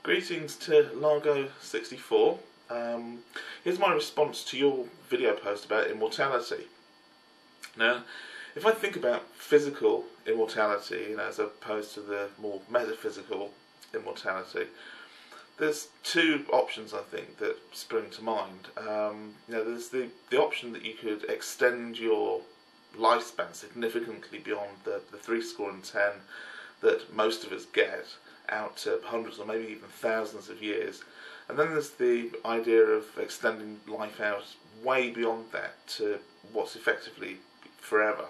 Greetings to Largo64. Here's my response to your video post about immortality. Now, if I think about physical immortality, as opposed to the more metaphysical immortality, there's two options I think that spring to mind. There's the option that you could extend your lifespan significantly beyond the 70 that most of us get, out to hundreds or maybe even thousands of years. And then there's the idea of extending life out way beyond that to what's effectively forever.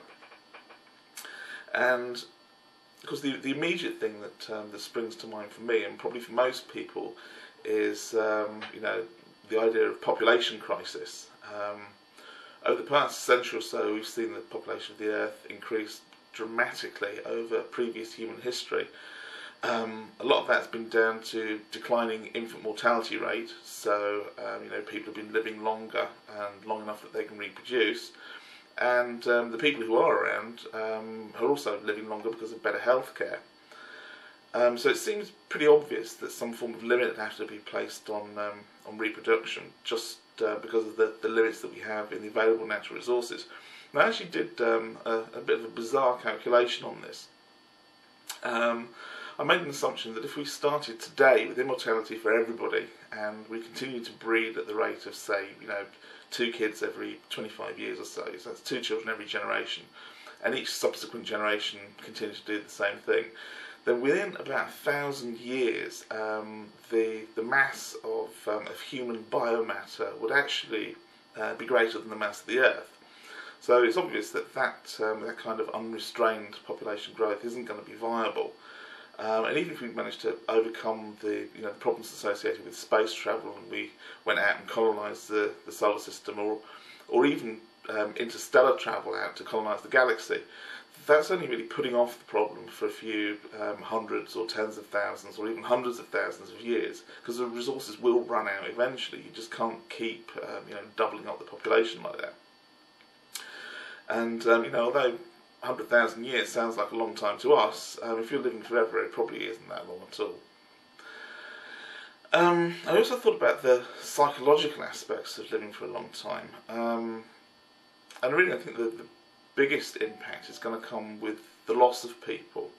And of course the immediate thing that springs to mind for me, and probably for most people, is the idea of population crisis. Over the past century or so, we've seen the population of the Earth increase dramatically over previous human history. A lot of that's been down to declining infant mortality rate, so people have been living longer and long enough that they can reproduce, and the people who are around are also living longer because of better health care. So it seems pretty obvious that some form of limit would have to be placed on reproduction, just because of the limits that we have in the available natural resources. And I actually did a bit of a bizarre calculation on this. I made an assumption that if we started today with immortality for everybody, and we continue to breed at the rate of, say, 2 kids every 25 years or so that's 2 children every generation, and each subsequent generation continues to do the same thing, then within about 1,000 years, the mass of human biomatter would actually be greater than the mass of the Earth. So it's obvious that kind of unrestrained population growth isn't going to be viable. And even if we managed to overcome the problems associated with space travel, and we went out and colonised the solar system, or even interstellar travel out to colonise the galaxy, that's only really putting off the problem for a few hundreds or tens of thousands or even hundreds of thousands of years, because the resources will run out eventually. You just can't keep doubling up the population like that. And although 100,000 years sounds like a long time to us, if you're living forever, it probably isn't that long at all. I also thought about the psychological aspects of living for a long time, and really I think that the biggest impact is going to come with the loss of people.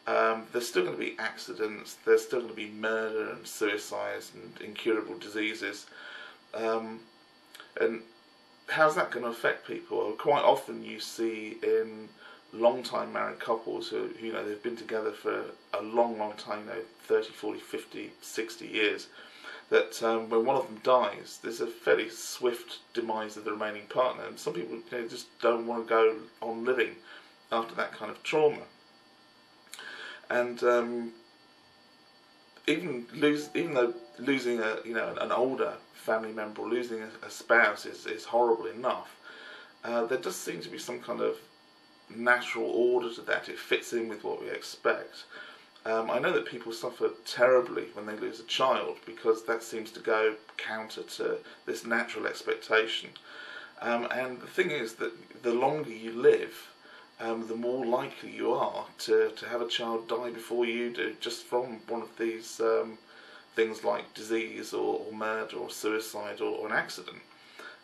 There's still going to be accidents, there's still going to be murder and suicides and incurable diseases, and how's that going to affect people? Well, quite often you see in long-time married couples who they've been together for a long time, 30, 40, 50, 60 years, that when one of them dies, there's a fairly swift demise of the remaining partner, and some people just don't want to go on living after that kind of trauma. And even though losing an older family member or losing a spouse is horrible enough, there does seem to be some kind of natural order to that. It fits in with what we expect. I know that people suffer terribly when they lose a child, because that seems to go counter to this natural expectation. And the thing is that the longer you live, the more likely you are to have a child die before you do, just from one of these things like disease or murder or suicide or an accident.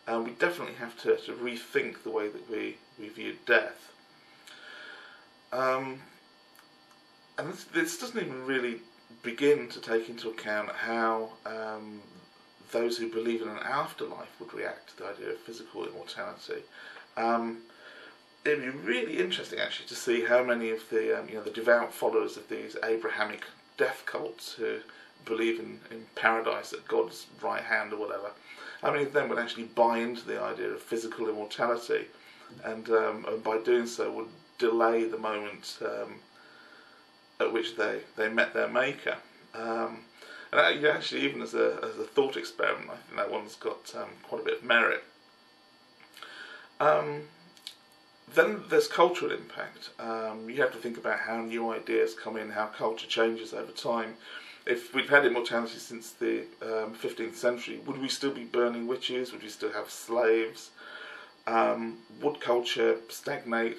We definitely have to rethink the way that we view death. And this doesn't even really begin to take into account how those who believe in an afterlife would react to the idea of physical immortality. It'd be really interesting actually to see how many of the devout followers of these Abrahamic death cults who believe in paradise at God's right hand or whatever, how many of them would actually buy into the idea of physical immortality, and by doing so would delay the moment at which they met their maker. And actually, even as a thought experiment, I think that one's got quite a bit of merit. Then there's cultural impact. You have to think about how new ideas come in, how culture changes over time. If we'd had immortality since the 15th century, would we still be burning witches? Would we still have slaves? Would culture stagnate?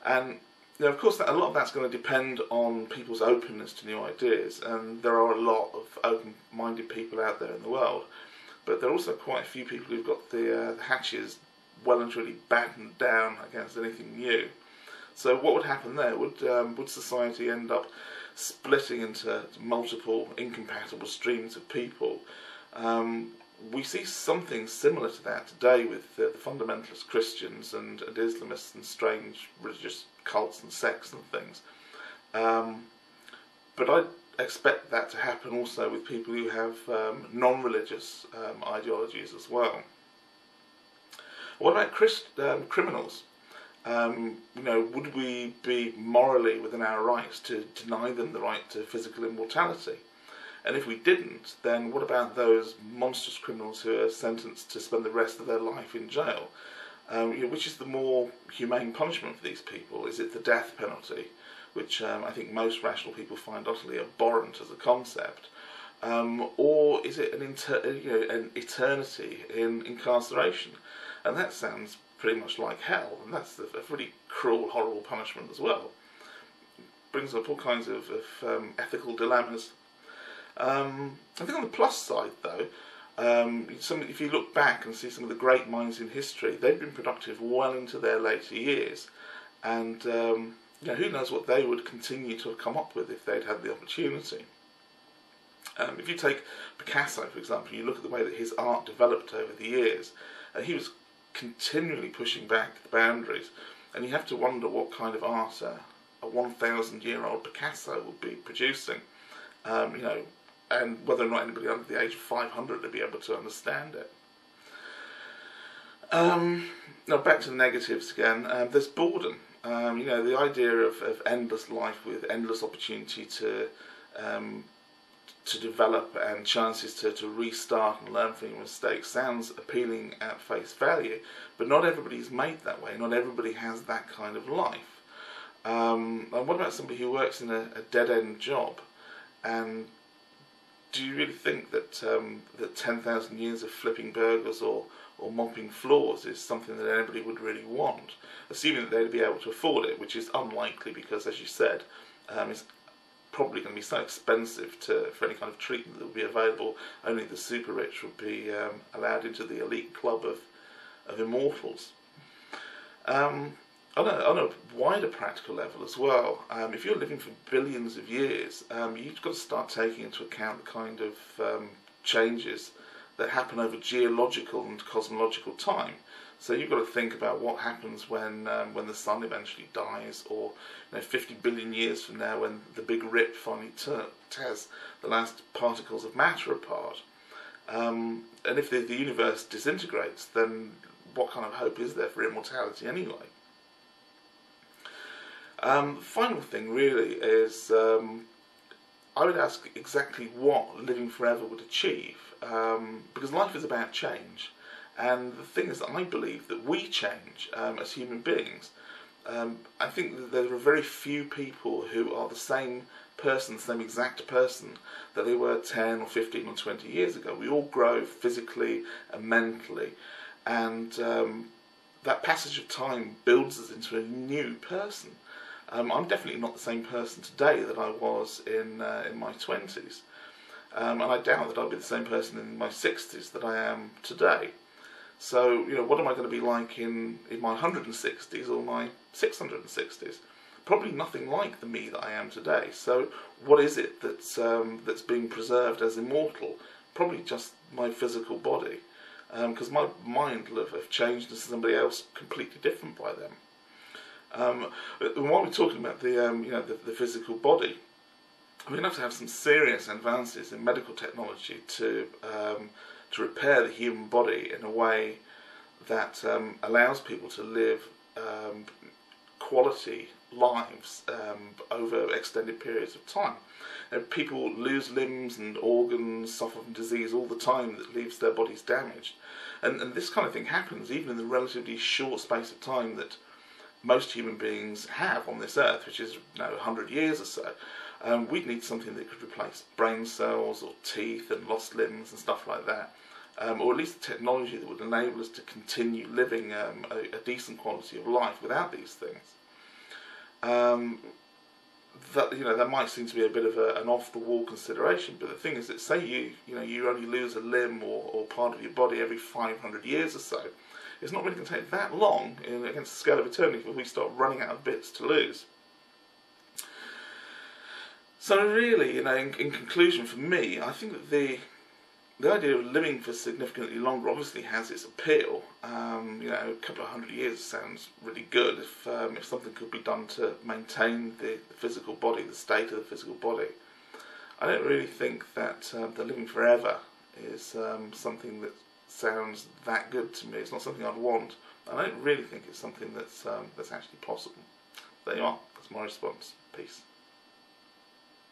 And Now, of course, a lot of that's going to depend on people's openness to new ideas, and there are a lot of open-minded people out there in the world, but there are also quite a few people who've got the hatches well and truly battened down against anything new. So what would happen there? Would society end up splitting into multiple incompatible streams of people? We see something similar to that today with the fundamentalist Christians and Islamists and strange religious cults and sects and things. But I expect that to happen also with people who have non-religious ideologies as well. What about criminals? Would we be morally within our rights to deny them the right to physical immortality? And if we didn't, then what about those monstrous criminals who are sentenced to spend the rest of their life in jail? Which is the more humane punishment for these people? Is it the death penalty, which I think most rational people find utterly abhorrent as a concept? Or is it an eternity in incarceration? And that sounds pretty much like hell, and that's a really cruel, horrible punishment as well. Brings up all kinds of ethical dilemmas. I think on the plus side, though, if you look back and see some of the great minds in history, they've been productive well into their later years, and who knows what they would continue to have come up with if they'd had the opportunity. If you take Picasso, for example, you look at the way that his art developed over the years, he was continually pushing back the boundaries, and you have to wonder what kind of art a 1,000-year-old Picasso would be producing, and whether or not anybody under the age of 500 would be able to understand it. Now back to the negatives again. There's boredom. The idea of endless life with endless opportunity to develop and chances to restart and learn from your mistakes sounds appealing at face value, but not everybody's made that way. Not everybody has that kind of life. And what about somebody who works in a dead-end job? And do you really think that that 10,000 years of flipping burgers or mopping floors is something that anybody would really want? Assuming that they'd be able to afford it, which is unlikely because, as you said, it's probably going to be so expensive for any kind of treatment that would be available. Only the super rich would be allowed into the elite club of immortals. On a wider practical level as well, if you're living for billions of years, you've got to start taking into account the kind of changes that happen over geological and cosmological time. So you've got to think about what happens when the sun eventually dies, or 50 billion years from now when the Big Rip finally tears the last particles of matter apart. And if the universe disintegrates, then what kind of hope is there for immortality anyway? The final thing really is I would ask exactly what living forever would achieve, because life is about change, and the thing is that I believe that we change as human beings. I think that there are very few people who are the same person, the same exact person that they were 10 or 15 or 20 years ago. We all grow physically and mentally, and that passage of time builds us into a new person. I'm definitely not the same person today that I was in my 20s, and I doubt that I'll be the same person in my 60s that I am today. So, what am I going to be like in my 160s or my 660s? Probably nothing like the me that I am today. So, what is it that's being preserved as immortal? Probably just my physical body, because my mind will have changed into somebody else completely different by then. While we're talking about the physical body, we're going to have some serious advances in medical technology to repair the human body in a way that allows people to live quality lives over extended periods of time. People lose limbs and organs, suffer from disease all the time that leaves their bodies damaged, and this kind of thing happens even in the relatively short space of time that most human beings have on this earth, which is 100 years or so. We'd need something that could replace brain cells or teeth and lost limbs and stuff like that, or at least technology that would enable us to continue living a decent quality of life without these things. that that might seem to be a bit of an off-the-wall consideration. But the thing is that say you only lose a limb or part of your body every 500 years or so. It's not really going to take that long against the scale of eternity before we start running out of bits to lose. So really, in conclusion, for me, I think that the idea of living for significantly longer obviously has its appeal. A couple of 100 years sounds really good if something could be done to maintain the physical body, the state of the physical body. I don't really think that the living forever is something that sounds that good to me. It's not something I'd want. I don't really think it's something that's actually possible. There you are. That's my response. Peace.